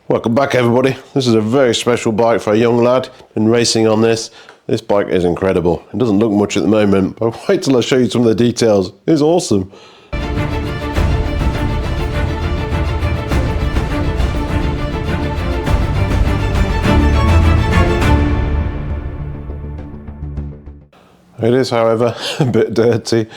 Welcome back everybody. This is a very special bike for a young lad. Been racing on this. This bike is incredible. It doesn't look much at the moment, but wait till I show you some of the details. It's awesome. It is, however, a bit dirty.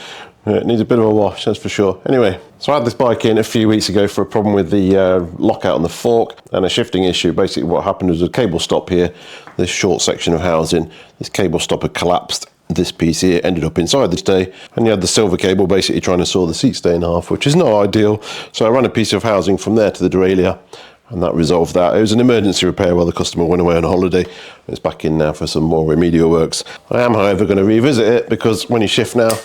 It needs a bit of a wash, that's for sure. Anyway, so I had this bike in a few weeks ago for a problem with the lockout on the fork and a shifting issue. Basically what happened was a cable stop here, this short section of housing, this cable stop had collapsed. This piece here ended up inside the stay, and you had the silver cable basically trying to saw the seat stay in half, which is not ideal. So I ran a piece of housing from there to the derailleur, and that resolved that. It was an emergency repair while the customer went away on holiday. It's back in now for some more remedial works. I am, however, going to revisit it because when you shift now,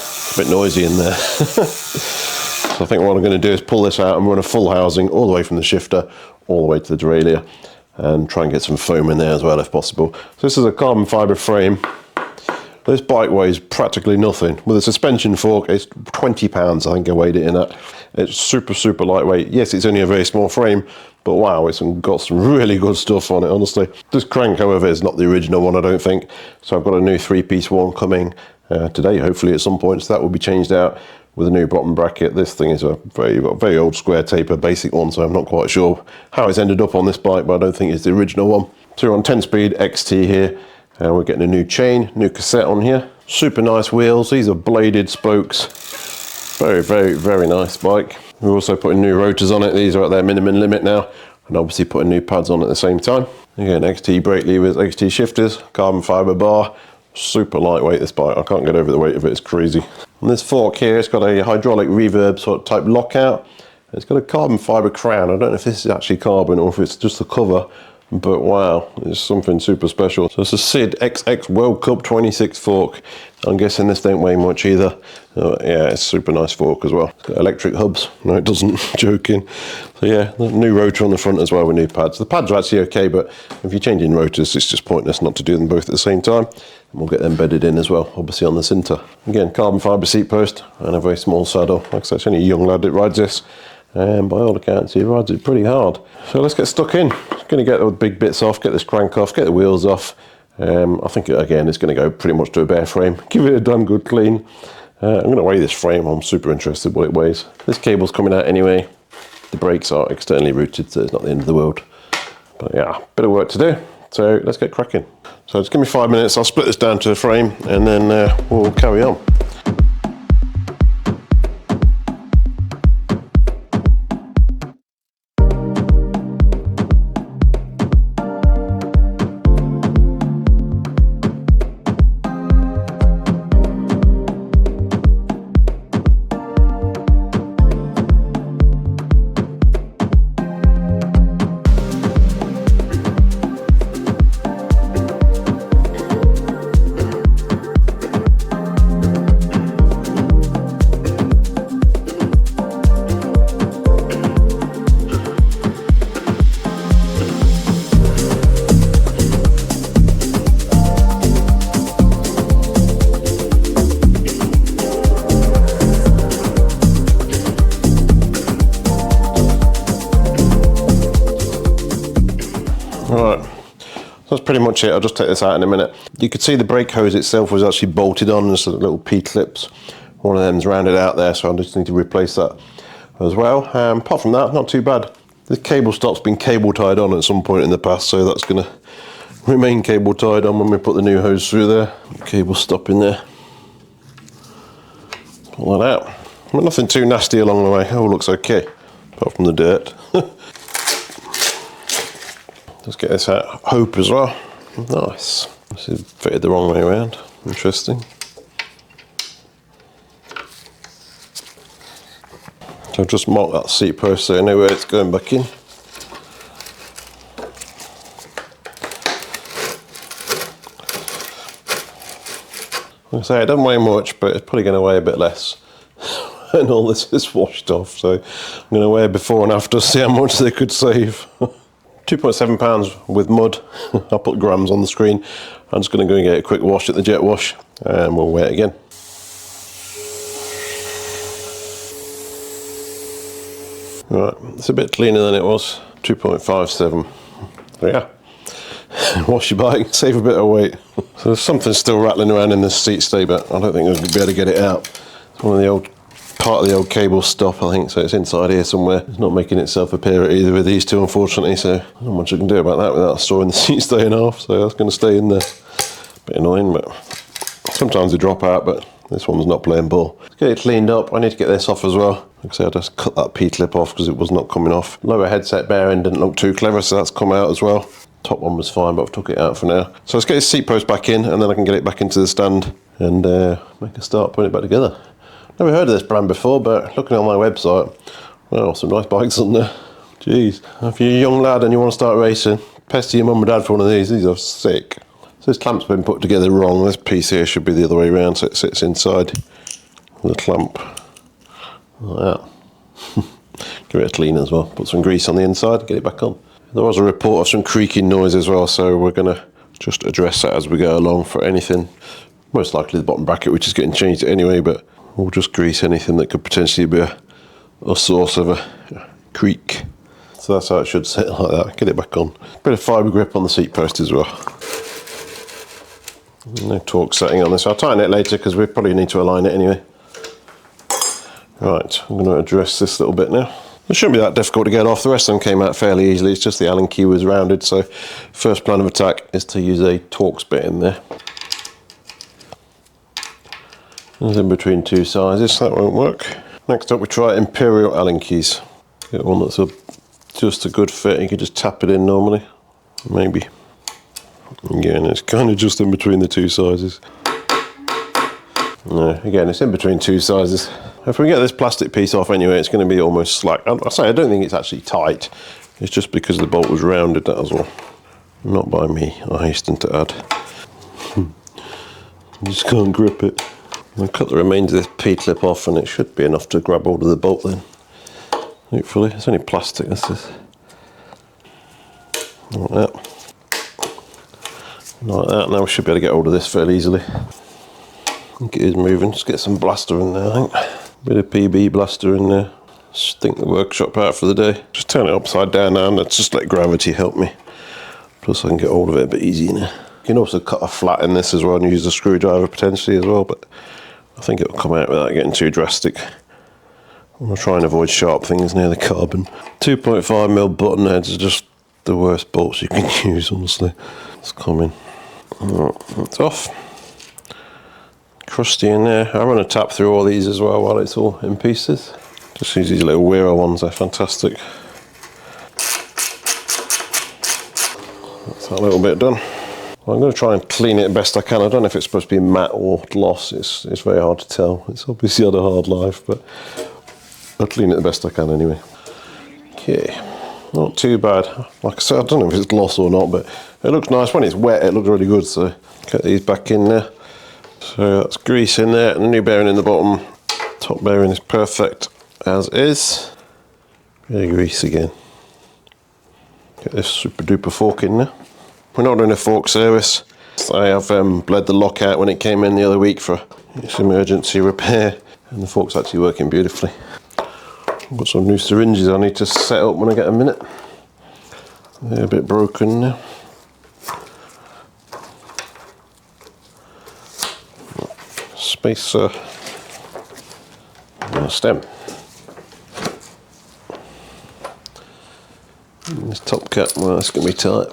it's a bit noisy in there. So I think what I'm going to do is pull this out and run a full housing all the way from the shifter all the way to the derailleur, and try and get some foam in there as well if possible. So this is a carbon fibre frame. This bike weighs practically nothing. With a suspension fork, it's 20 pounds, I think I weighed it in at. It's super, super lightweight. Yes, it's only a very small frame, but wow, it's got some really good stuff on it, honestly. This crank, however, is not the original one, I don't think. So I've got a new 3-piece one coming today, hopefully at some point, so that will be changed out with a new bottom bracket. This thing is a very old square taper basic one, so I'm not quite sure how it's ended up on this bike, but I don't think it's the original one. So we're on 10-speed XT here. And we're getting a new chain, new cassette on here. Super nice wheels. These are bladed spokes. Very, very, very nice bike. We're also putting new rotors on it. These are at their minimum limit now. And obviously putting new pads on at the same time. Again, XT brake levers, XT shifters, carbon fibre bar. Super lightweight, this bike. I can't get over the weight of it. It's crazy. And this fork here, it's got a hydraulic reverb sort of type lockout. It's got a carbon fibre crown. I don't know if this is actually carbon or if it's just the cover. But wow, it's something super special. So it's a SID XX World Cup 26 fork. I'm guessing this don't weigh much either. Yeah, it's a super nice fork as well. It's got electric hubs. No, it doesn't. Joking. So yeah, new rotor on the front as well with new pads. The pads are actually okay, but if you're changing rotors, it's just pointless not to do them both at the same time. And we'll get them bedded in as well, obviously on the Cinta. Again, carbon fibre seat post and a very small saddle. Like I said, it's only a young lad that rides this. And by all accounts, he rides it pretty hard. So let's get stuck in. Going to get the big bits off, get this crank off, get the wheels off. I think, again, it's going to go pretty much to a bare frame. Give it a damn good clean. I'm going to weigh this frame. I'm super interested what it weighs. This cable's coming out anyway. The brakes are externally routed, so it's not the end of the world. But yeah, bit of work to do. So let's get cracking. So just give me 5 minutes. I'll split this down to a frame and then we'll carry on. Right, that's pretty much it. I'll just take this out in a minute. You could see the brake hose itself was actually bolted on. There's little P-clips. One of them's rounded out there, so I just need to replace that as well. Apart from that, not too bad. The cable stop's been cable tied on at some point in the past, so that's going to remain cable tied on when we put the new hose through there. Cable stop in there. Pull that out. But nothing too nasty along the way. Oh, looks okay, apart from the dirt. Let's get this out. Hope as well. Nice. This is fitted the wrong way around. Interesting. So I've just marked that seat post so I know where it's going back in. Like I say, it doesn't weigh much, but it's probably going to weigh a bit less. And all this is washed off, so I'm going to weigh before and after, see how much they could save. 2.7 pounds with mud. I'll put grams on the screen. I'm just going to go and get a quick wash at the jet wash and we'll weigh it again. Right, it's a bit cleaner than it was. 2.57. Yeah. Wash your bike, save a bit of weight. So there's something still rattling around in this seat stay, but I don't think I'm going to be able to get it out. It's one of the old, part of the old cable stop, I think, so it's inside here somewhere. It's not making itself appear at either of these two, unfortunately, so not much I can do about that without storing the seat stay in half, so that's going to stay in there. Bit annoying, but sometimes they drop out, but this one's not playing ball. Let's get it cleaned up. I need to get this off as well. Like I said, I just cut that P-clip off because it was not coming off. Lower headset bearing didn't look too clever, so that's come out as well. Top one was fine, but I've took it out for now. So let's get this seat post back in, and then I can get it back into the stand and make a start putting it back together. Never heard of this brand before, but looking on my website, well, some nice bikes on there. Jeez, if you're a young lad and you want to start racing, pester your mum and dad for one of these. These are sick. So this clamp's been put together wrong. This piece here should be the other way around, so it sits inside the clamp like that. Give it a clean as well. Put some grease on the inside, get it back on. There was a report of some creaking noise as well, so we're going to just address that as we go along for anything. Most likely the bottom bracket, which is getting changed anyway, but we'll just grease anything that could potentially be a source of a creak. So that's how it should sit, like that. Get it back on. Bit of fibre grip on the seat post as well. No torque setting on this. I'll tighten it later because we probably need to align it anyway. Right, I'm going to address this little bit now. It shouldn't be that difficult to get off. The rest of them came out fairly easily. It's just the Allen key was rounded, so first plan of attack is to use a Torx bit in there. It's in between two sizes, so that won't work. Next up we try Imperial Allen keys. Get one that's just a good fit. You can just tap it in normally, maybe. Again, it's kind of just in between the two sizes. No, again, it's in between two sizes. If we get this plastic piece off anyway, it's going to be almost slack. I say I don't think it's actually tight. It's just because the bolt was rounded, that as well. Not by me, I hasten to add. You just can't grip it. I'll cut the remains of this P-clip off and it should be enough to grab hold of the bolt then. Hopefully. It's only plastic, this is. Like that. Like that. Now we should be able to get hold of this fairly easily. I think it is moving. Just get some blaster in there, I think. Bit of PB blaster in there. Stink the workshop out for the day. Just turn it upside down now and let's just let gravity help me. Plus I can get hold of it a bit easier now. You can also cut a flat in this as well and use a screwdriver potentially as well, but I think it'll come out without getting too drastic. I'm going to try and avoid sharp things near the carbon. 2.5mm button heads are just the worst bolts you can use, honestly. It's coming. Right, it's off. Crusty in there. I run a tap through all these as well while it's all in pieces. Just use these little Weir ones, they're fantastic. That's that little bit done. Well, I'm going to try and clean it best I can. I don't know if it's supposed to be matte or gloss, it's very hard to tell. It's obviously had a hard life, but I'll clean it the best I can anyway. Okay, not too bad. Like I said, I don't know if it's gloss or not, but it looks nice. When it's wet, it looks really good, so get these back in there. So that's grease in there, and the new bearing in the bottom. Top bearing is perfect as is. Bit of grease again. Get this super duper fork in there. We're not doing a fork service. I have bled the lock out when it came in the other week for some emergency repair, and the fork's actually working beautifully. I've got some new syringes I need to set up when I get a minute. They're a bit broken now. Spacer and a stem. And this top cap, well, that's going to be tight.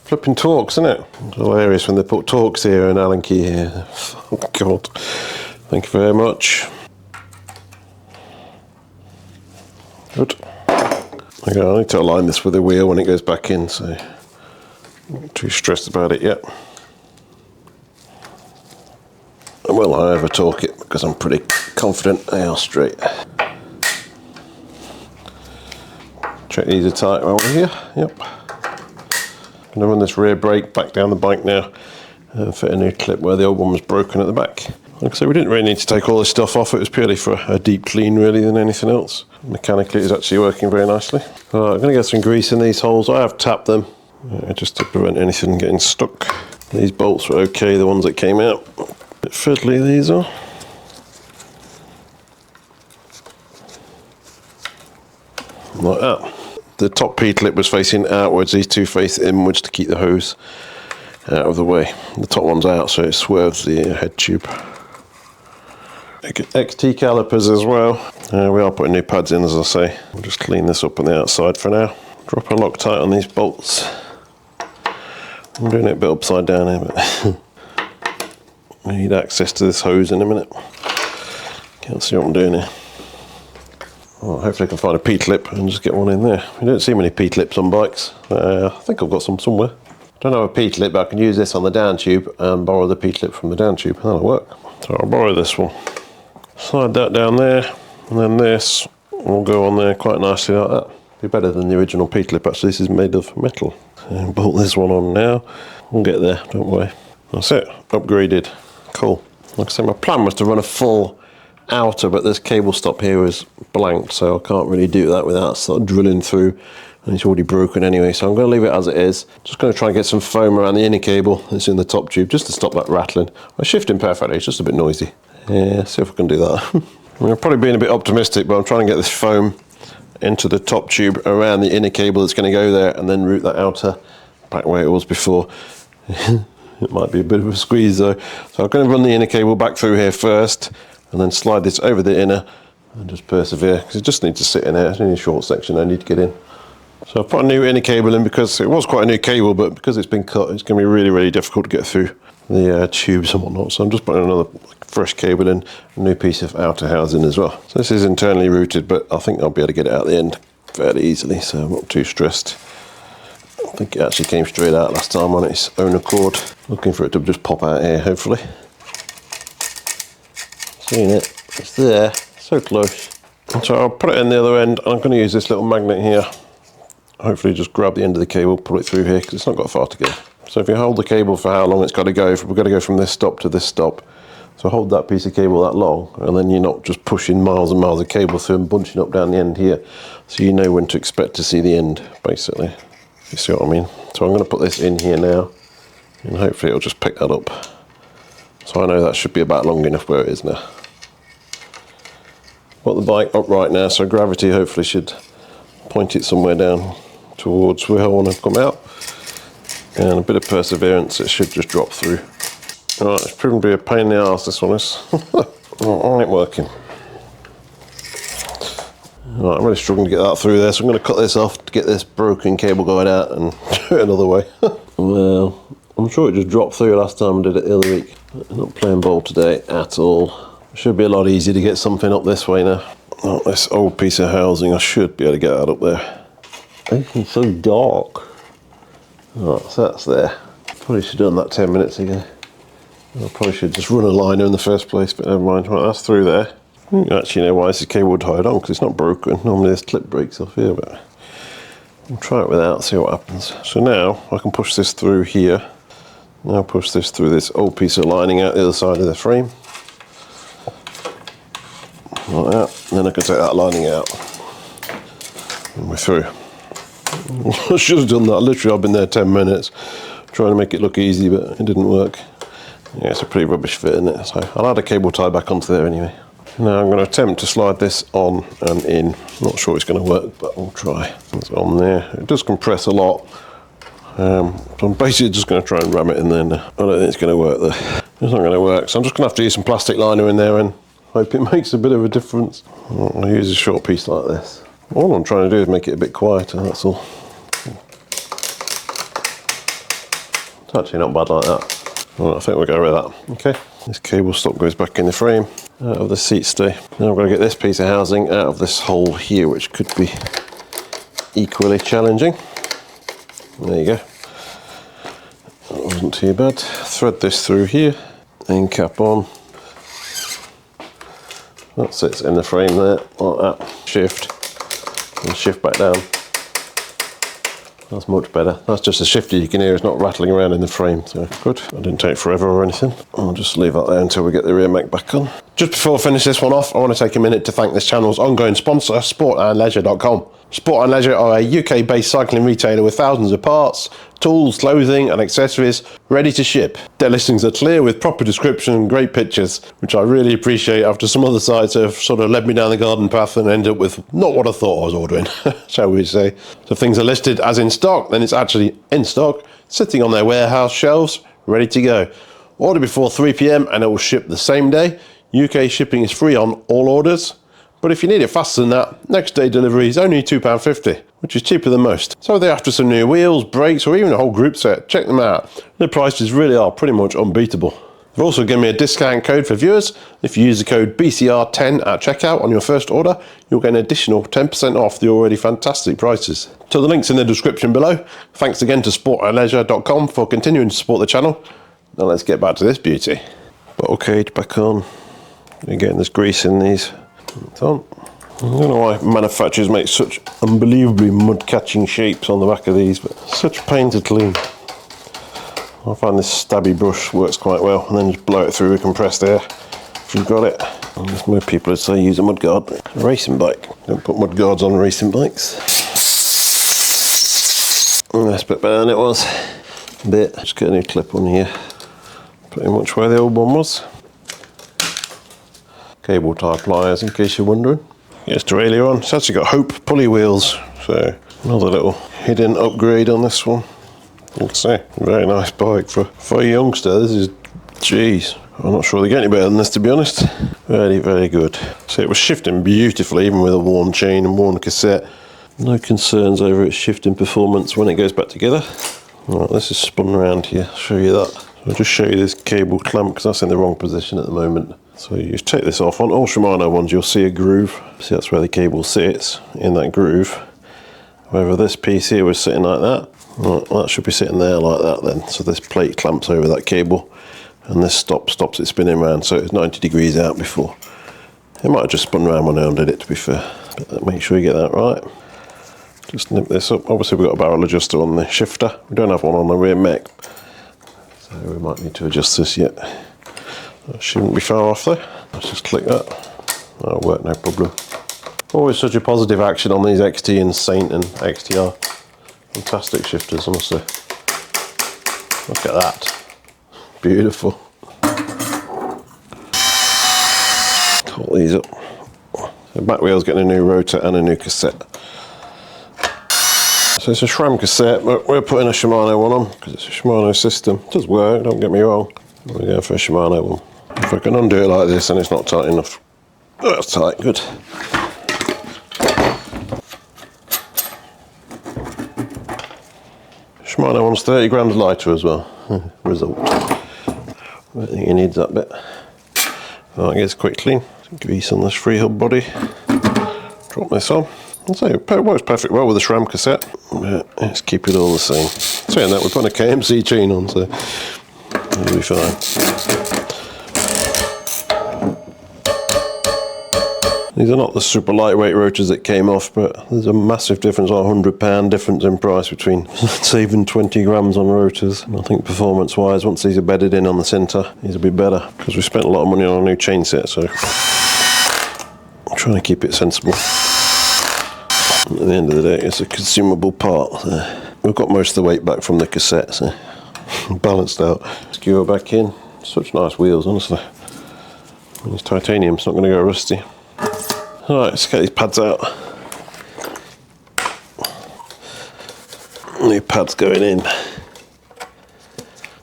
Flipping Torx, isn't it? It's hilarious when they put Torx here and Allen key here. Oh God. Thank you very much. Good. Okay, I need to align this with the wheel when it goes back in, so I'm not too stressed about it yet. I will, however, torque it because I'm pretty confident they are straight. Check these are tight over here. Yep. I'm going to run this rear brake back down the bike now and fit a new clip where the old one was broken at the back. Like I said, we didn't really need to take all this stuff off. It was purely for a deep clean really than anything else. Mechanically it's actually working very nicely. Right, I'm going to get some grease in these holes. I have tapped them just to prevent anything getting stuck. These bolts were okay, the ones that came out. bit fiddly these are. Like that. The top P-clip was facing outwards, these two face inwards to keep the hose out of the way. The top one's out, so it swerves the head tube. XT calipers as well. We are putting new pads in, as I say. We'll just clean this up on the outside for now. Drop and Loctite on these bolts. I'm doing it a bit upside down here, but I need access to this hose in a minute. Can't see what I'm doing here. Well, hopefully I can find a P-clip and just get one in there. You don't see many P-clips on bikes. I think I've got some somewhere. Don't have a P-clip, but I can use this on the down tube and borrow the P-clip from the down tube. That'll work. So I'll borrow this one. Slide that down there, and then this will go on there quite nicely like that. Be better than the original P-clip, actually. This is made of metal. And bolt this one on now. We'll get there, don't worry. That's it, upgraded. Cool. Like I said, my plan was to run a full outer, but this cable stop here is blanked, so I can't really do that without sort of drilling through, and it's already broken anyway, so I'm going to leave it as it is. Just going to try and get some foam around the inner cable that's in the top tube, just to stop that rattling. I'm shifting perfectly, it's just a bit noisy. Yeah, see if I can do that. I'm probably being a bit optimistic, but I'm trying to get this foam into the top tube around the inner cable that's going to go there, and then route that outer back where it was before. It might be a bit of a squeeze though. So I'm going to run the inner cable back through here first, and then slide this over the inner and just persevere, because it just needs to sit in there. It's only a short section I need to get in. So I've put a new inner cable in because it was quite a new cable, but because it's been cut, it's going to be really, really difficult to get through the tubes and whatnot. So I'm just putting another fresh cable in, a new piece of outer housing as well. So this is internally routed, but I think I'll be able to get it out the end fairly easily, so I'm not too stressed. I think it actually came straight out last time on its own accord. Looking for it to just pop out here, hopefully. Seen it, it's there, so close. And so I'll put it in the other end. I'm going to use this little magnet here. Hopefully just grab the end of the cable, pull it through here, because it's not got far to go. So if you hold the cable for how long it's got to go, we've got to go from this stop to this stop. So hold that piece of cable that long, and then you're not just pushing miles and miles of cable through and bunching up down the end here. So you know when to expect to see the end, basically. You see what I mean? So I'm going to put this in here now, and hopefully it'll just pick that up. So I know that should be about long enough where it is now. Got the bike upright now, so gravity hopefully should point it somewhere down towards where I want to come out. And a bit of perseverance, it should just drop through. Alright, it's proven to be a pain in the arse, this one is. Oh, ain't working. Alright, I'm really struggling to get that through there, so I'm going to cut this off to get this broken cable going out and do it another way. Well, I'm sure it just dropped through last time I did it the other week. I'm not playing ball today at all. It should be a lot easier to get something up this way now. Oh, this old piece of housing, I should be able to get that up there. It's so dark. Alright, so that's there. Probably should have done that 10 minutes ago. I probably should just run a liner in the first place, but never mind. Right, that's through there. I don't actually know why this cable tied on, because it's not broken. Normally this clip breaks off here, but we'll try it without, see what happens. So now I can push this through here. Now push this through this old piece of lining out the other side of the frame. Like that. And then I can take that lining out. And we're through. I should have done that. Literally, I've been there 10 minutes trying to make it look easy, but it didn't work. Yeah, it's a pretty rubbish fit, isn't it? So I'll add a cable tie back onto there anyway. Now I'm going to attempt to slide this on and in. Not sure it's going to work, but we'll try. It's on there. It does compress a lot. So I'm basically just going to try and ram it in there now. I don't think it's going to work though. It's not going to work, so I'm just going to have to use some plastic liner in there and hope it makes a bit of a difference. I'll use a short piece like this. All I'm trying to do is make it a bit quieter, that's all. It's actually not bad like that. Well, I think we'll go with that. Okay, this cable stop goes back in the frame, out of the seat stay. Now I'm going to get this piece of housing out of this hole here, which could be equally challenging. There you go. That wasn't too bad. Thread this through here, end cap on. That sits in the frame there, like that. Shift, and shift back down. That's much better. That's just a shifter you can hear, it's not rattling around in the frame, so good. It didn't take forever or anything. I'll just leave that there until we get the rear mech back on. Just before I finish this one off, I want to take a minute to thank this channel's ongoing sponsor, sportandleisure.com. Sport and Leisure are a UK-based cycling retailer with thousands of parts, tools, clothing and accessories ready to ship. Their listings are clear with proper description and great pictures, which I really appreciate after some other sites have sort of led me down the garden path and ended up with not what I thought I was ordering, shall we say. So if things are listed as in stock, then it's actually in stock, sitting on their warehouse shelves, ready to go. Order before 3 PM and it will ship the same day. UK shipping is free on all orders. But if you need it faster than that, next day delivery is only £2.50, which is cheaper than most. So if they're after some new wheels, brakes, or even a whole group set, check them out. Their prices really are pretty much unbeatable. They've also given me a discount code for viewers. If you use the code BCR10 at checkout on your first order, you'll get an additional 10% off the already fantastic prices. So the link's in the description below. Thanks again to sportandleisure.com for continuing to support the channel. Now let's get back to this beauty. Bottle cage back on. You're getting this grease in these. It's on. I don't know why manufacturers make such unbelievably mud-catching shapes on the back of these, but such pain to clean. I find this stabby brush works quite well, and then just blow it through with compressed air if you've got it. And there's more people would say use a mudguard. A racing bike. Don't put mudguards on racing bikes. That's a bit better than it was. A bit. Just get a new clip on here. Pretty much where the old one was. Cable tie pliers in case you're wondering. Yes, derailleur on. It's actually got HUP pulley wheels, so another little hidden upgrade on this one. I'd say very nice bike for a youngster. This is, geez, I'm not sure they get any better than this, to be honest. Very, very good. So it was shifting beautifully, even with a worn chain and worn cassette. No concerns over its shifting performance when it goes back together. Right, this is spun around here. I'll show you that. I'll just show you this cable clamp because that's in the wrong position at the moment. So you take this off. On all Shimano ones you'll see a groove. See, that's where the cable sits, in that groove. However, this piece here was sitting like that. Well, that should be sitting there like that then. So this plate clamps over that cable and this stops it spinning around, so it's 90 degrees out before. It might have just spun around when I undid it, to be fair. But make sure you get that right. Just nip this up. Obviously we've got a barrel adjuster on the shifter. We don't have one on the rear mech, so we might need to adjust this yet. That shouldn't be far off though. Let's just click that. That'll work, no problem. Always such a positive action on these XT and Saint and XTR. Fantastic shifters, honestly. Look at that. Beautiful. Cut these up. The back wheel's getting a new rotor and a new cassette. So it's a SRAM cassette, but we're putting a Shimano one on because it's a Shimano system. It does work, don't get me wrong. We're going for a Shimano one. If I can undo it like this and it's not tight enough. Oh, that's tight, good. Shimano one's 30 grams lighter as well. Result. I think it needs that bit. Right, it gets quick clean. Some grease on this free hub body. Drop this on. I'll say it works perfectly well with the SRAM cassette. But let's keep it all the same. Saying that, we're putting a KMC chain on, so it'll be fine. These are not the super lightweight rotors that came off, but there's a massive difference, like £100 difference in price between saving 20 grams on rotors. And I think performance wise, once these are bedded in on the centre, these will be better because we spent a lot of money on a new chain set, so I'm trying to keep it sensible. At the end of the day, it's a consumable part. So we've got most of the weight back from the cassette, so balanced out. Skewer back in. Such nice wheels, honestly. And this titanium's not going to go rusty. Alright, let's get these pads out. New pads going in.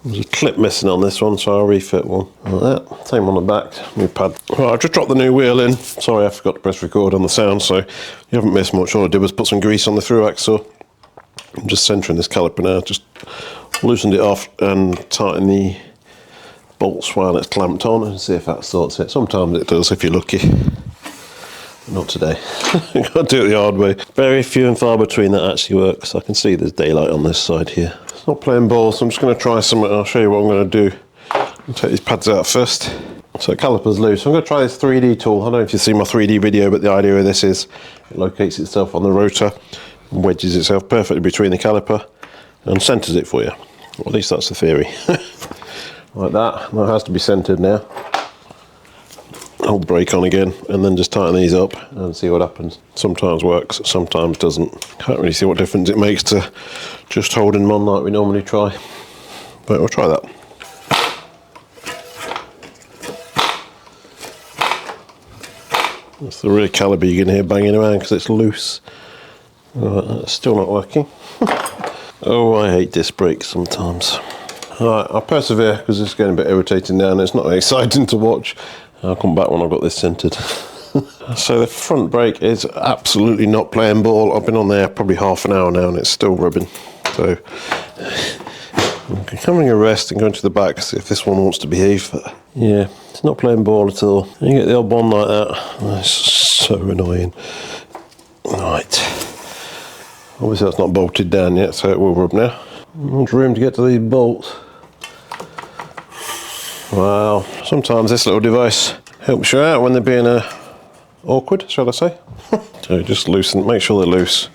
There's a clip missing on this one, so I'll refit one. Like that. Same on the back, new pad. Right, I've just dropped the new wheel in. Sorry, I forgot to press record on the sound, so you haven't missed much. All I did was put some grease on the through axle. I'm just centering this caliper now. Just loosened it off and tighten the bolts while it's clamped on and see if that sorts it. Sometimes it does if you're lucky. Not today. You've got to do it the hard way. Very few and far between that actually works. I can see there's daylight on this side here. It's not playing ball, so I'm just going to try something. I'll show you what I'm going to do. I'll take these pads out first. So the caliper's loose. I'm going to try this 3D tool. I don't know if you've seen my 3D video, but the idea of this is it locates itself on the rotor and wedges itself perfectly between the caliper and centres it for you. Well, at least that's the theory. Like that. Now it has to be centred now. hold the brake on again, and then just tighten these up and see what happens. Sometimes works, sometimes doesn't. Can't really see what difference it makes to just holding them on like we normally try, but we'll try that. That's the rear calibre you can hear banging around because it's loose. Right, that's still not working. Oh, I hate disc brakes sometimes. Alright, I'll persevere because it's getting a bit irritating now and it's not exciting to watch. I'll come back when I've got this centred. So the front brake is absolutely not playing ball. I've been on there probably half an hour now and it's still rubbing. So I'm having a rest and going to the back to see if this one wants to behave. But yeah, it's not playing ball at all. You get the odd one like that. That's so annoying. Right. Obviously that's not bolted down yet, so it will rub now. There's room to get to these bolts. Wow, sometimes this little device helps you out when they're being awkward, shall I say. So just loosen, make sure they're loose.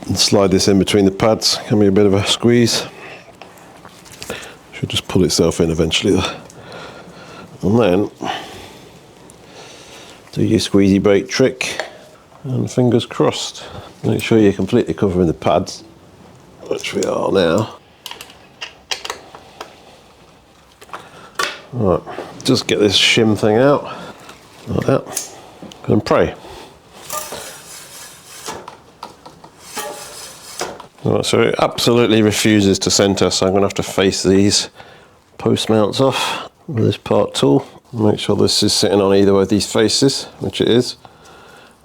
And slide this in between the pads, can be a bit of a squeeze. Should just pull itself in eventually though. And then do your squeezy brake trick and fingers crossed. Make sure you're completely covering the pads, which we are now. Right, just get this shim thing out, like that, and pray. Right, so it absolutely refuses to centre, so I'm going to have to face these post mounts off with this part tool. Make sure this is sitting on either of these faces, which it is,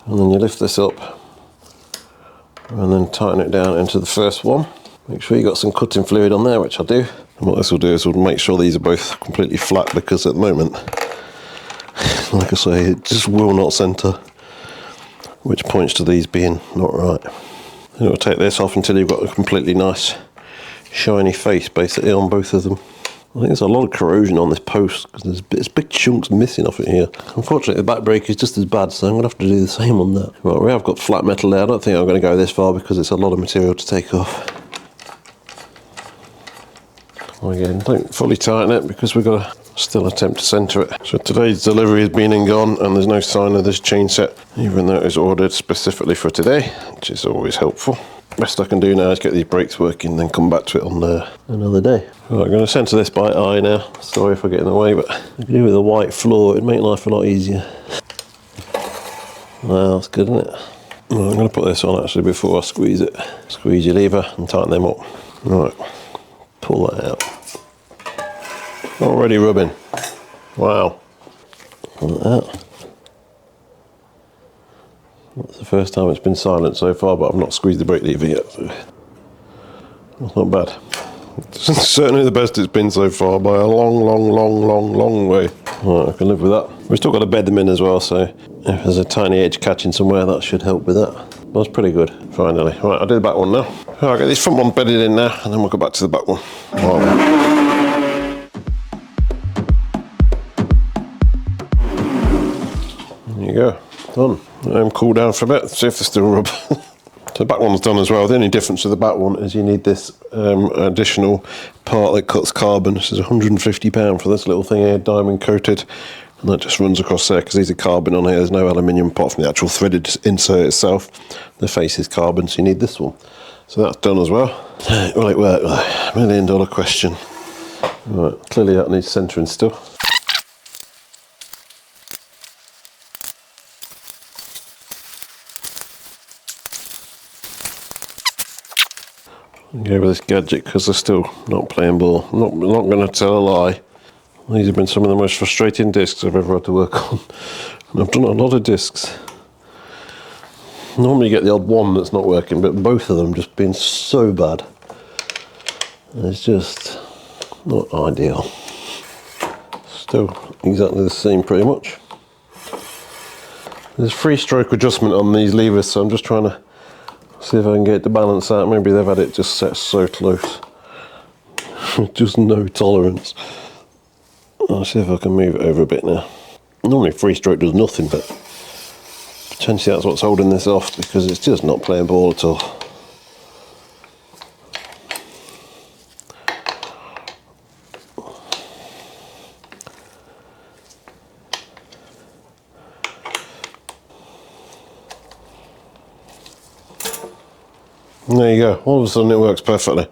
and then you lift this up and then tighten it down into the first one. Make sure you got some cutting fluid on there, which I do. And what this will do is we'll make sure these are both completely flat, because at the moment, like I say, it just will not centre, which points to these being not right. Then it'll take this off until you've got a completely nice shiny face basically on both of them. I think there's a lot of corrosion on this post because there's big chunks missing off it here. Unfortunately the back brake is just as bad, so I'm going to have to do the same on that. Right, we have got flat metal there. I don't think I'm going to go this far because it's a lot of material to take off. Again, don't fully tighten it because we've got to still attempt to centre it. So today's delivery has been and gone and there's no sign of this chain set, even though it was ordered specifically for today, which is always helpful. Best I can do now is get these brakes working, then come back to it on another day. Right, I'm going to centre this by eye now. Sorry if I get in the way, but if I could do it with a white floor, it'd make life a lot easier. Well, that's good, isn't it? Right, I'm going to put this on actually before I squeeze it. Squeeze your lever and tighten them up. Right, pull that out. Already rubbing. Wow. Like that. That's the first time it's been silent so far, but I've not squeezed the brake lever yet, so that's not bad. It's certainly the best it's been so far by a long way. Right, I can live with that. We've still got to bed them in as well, so if there's a tiny edge catching somewhere, that should help with that. That's pretty good, finally. Right, I'll do the back one now. Right, I'll get this front one bedded in now, and then we'll go back to the back one. Right. There you go, done. Let them cool down for a bit, see if they still rub. So the back one's done as well. The only difference with the back one is you need this additional part that cuts carbon. This is £150 for this little thing here, diamond coated. And that just runs across there because these are carbon on here. There's no aluminium apart from the actual threaded insert itself. The face is carbon, so you need this one. So that's done as well. Will it work? $1 million question. Right, clearly that needs centering still. Go with this gadget because they're still not playing ball. I'm not going to tell a lie. These have been some of the most frustrating discs I've ever had to work on. And I've done a lot of discs. Normally you get the odd one that's not working, but both of them just been so bad. It's just not ideal. Still exactly the same pretty much. There's free stroke adjustment on these levers, so I'm just trying to see if I can get it to balance out. Maybe they've had it just set so close. Just no tolerance. I'll see if I can move it over a bit now. Normally free stroke does nothing, but potentially that's what's holding this off because it's just not playing ball at all. There you go, all of a sudden it works perfectly.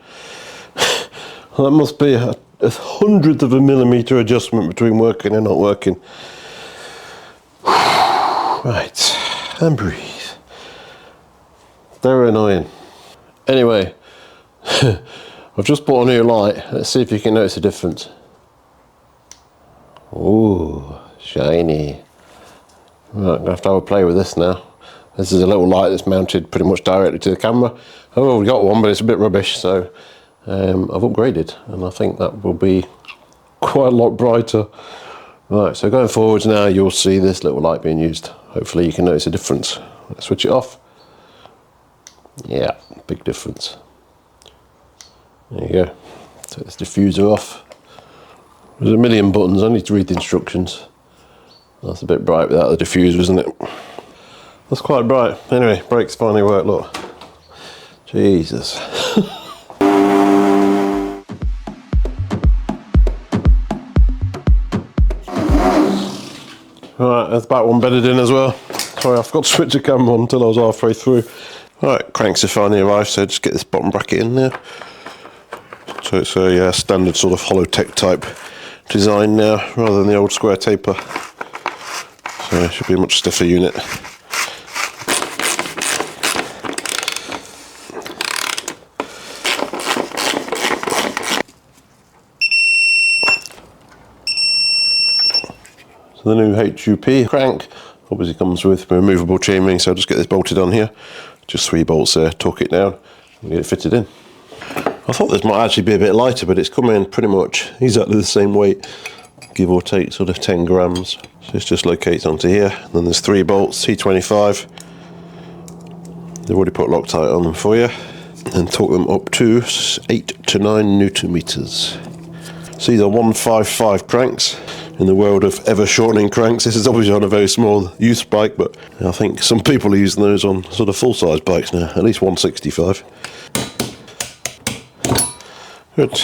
That must be a hundredth of a millimetre adjustment between working and not working. Right, and breathe. They're annoying. Anyway, I've just bought a new light. Let's see if you can notice a difference. Ooh, shiny. Right, I'm going to have a play with this now. This is a little light that's mounted pretty much directly to the camera. I've already got one, but it's a bit rubbish, so I've upgraded, and I think that will be quite a lot brighter. Right, so going forwards now, you'll see this little light being used. Hopefully you can notice a difference. Let's switch it off. Yeah, big difference. There you go. Take this diffuser off. There's a million buttons, I need to read the instructions. That's a bit bright without the diffuser, isn't it? That's quite bright. Anyway, brakes finally work, look. Jesus. Right, there's that one bedded in as well. Sorry, I forgot to switch the camera on until I was halfway through. Right, cranks have finally arrived, so just get this bottom bracket in there. So it's a standard sort of Holotech type design now, rather than the old square taper. So it should be a much stiffer unit. So the new HUP crank obviously comes with removable chainring, so I'll just get this bolted on here. Just 3 bolts there, torque it down, and get it fitted in. I thought this might actually be a bit lighter, but it's come in pretty much exactly the same weight, give or take sort of 10 grams. So this just locates onto here, and then there's 3 bolts, T25. They've already put Loctite on them for you, and torque them up to 8 to 9 Newton meters. So these are 155 cranks. In the world of ever shortening cranks, this is obviously on a very small youth bike, but I think some people are using those on sort of full-size bikes now, at least 165. Good.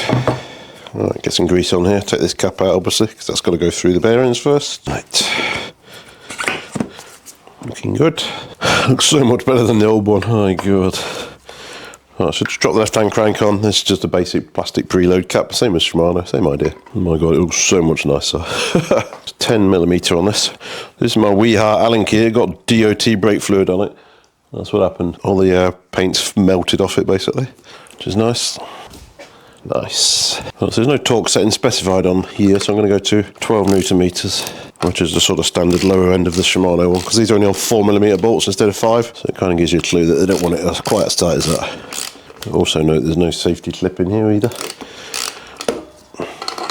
Right, get some grease on here. Take this cap out, obviously, because that's got to go through the bearings first. Right. Looking good. Looks so much better than the old one. Oh my god. Right, so just drop the left-hand crank on. This is just a basic plastic preload cap, same as Shimano, same idea. Oh my god, it looks so much nicer. 10mm on this. This is my Weeha Allen key. It got DOT brake fluid on it. That's what happened. All the paint's melted off it, basically, which is nice. Nice. Well, so there's no torque setting specified on here, so I'm going to go to 12 Newton meters, which is the sort of standard lower end of the Shimano one, because these are only on 4mm bolts instead of 5, so it kind of gives you a clue that they don't want it quite as tight as that. Also note there's no safety clip in here either.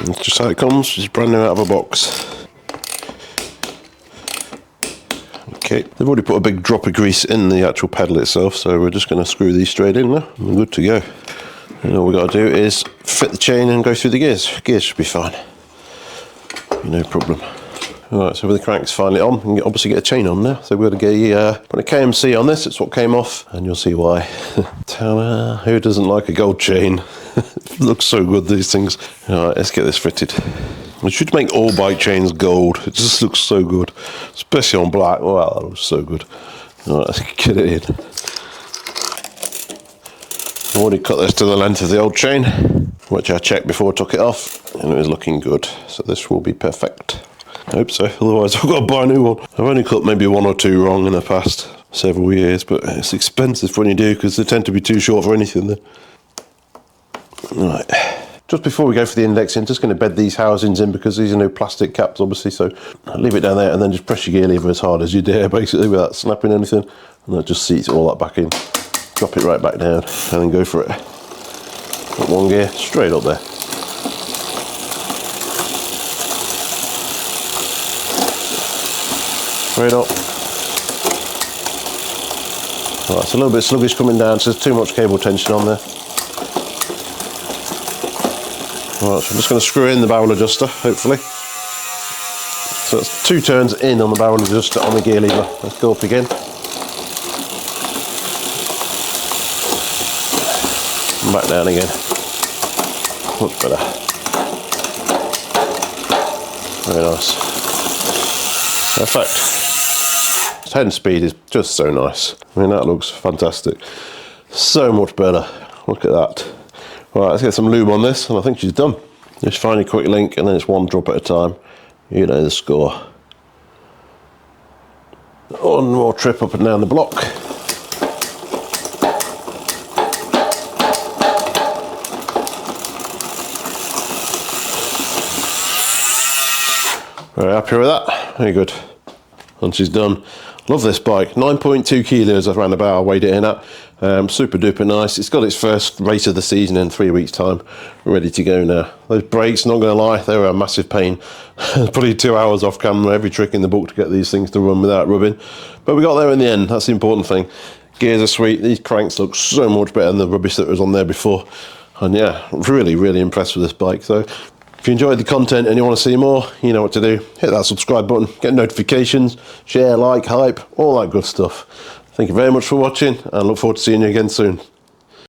That's just how it comes, just brand new out of a box. Okay, they've already put a big drop of grease in the actual pedal itself, so we're just going to screw these straight in now. We're good to go. And all we've got to do is fit the chain and go through the gears. Gears should be fine. No problem. Alright, so with the cranks finally on, we can obviously get a chain on now. So we're going to put a KMC on this, it's what came off, and you'll see why. Ta-da! Who doesn't like a gold chain? It looks so good, these things. Alright, let's get this fitted. We should make all bike chains gold. It just looks so good. Especially on black. Wow, that looks so good. Alright, let's get it in. I've already cut this to the length of the old chain, which I checked before I took it off, and it was looking good. So this will be perfect. I hope so, otherwise I've got to buy a new one. I've only cut maybe 1 or 2 wrong in the past several years, but it's expensive when you do, because they tend to be too short for anything then. Right. Just before we go for the indexing, just going to bed these housings in, because these are no plastic caps obviously, so leave it down there and then just press your gear lever as hard as you dare, basically, without snapping anything, and that just seats all that back in. Drop it right back down and then go for it. Put 1 gear straight up there. Straight up. Right, it's a little bit sluggish coming down, so there's too much cable tension on there. Right, so I'm just going to screw in the barrel adjuster, hopefully. So it's 2 turns in on the barrel adjuster on the gear lever. Let's go up again. And back down again. Much better. Very nice. Perfect. 10 speed is just so nice. I mean, that looks fantastic. So much better. Look at that. Right, let's get some lube on this, and I think she's done. Just find a quick link, and then it's one drop at a time. You know the score. One more trip up and down the block. Very happy with that. Very good. And she's done. Love this bike. 9.2 kilos around about I weighed it in at. Super duper nice. It's got its first race of the season in 3 weeks time. Ready to go now. Those brakes, not going to lie, they were a massive pain. Probably 2 hours off camera, every trick in the book to get these things to run without rubbing. But we got there in the end. That's the important thing. Gears are sweet. These cranks look so much better than the rubbish that was on there before. And yeah, really, really impressed with this bike. So if you enjoyed the content and you want to see more, you know what to do. Hit that subscribe button, get notifications, share, like, hype, all that good stuff. Thank you very much for watching, and look forward to seeing you again soon.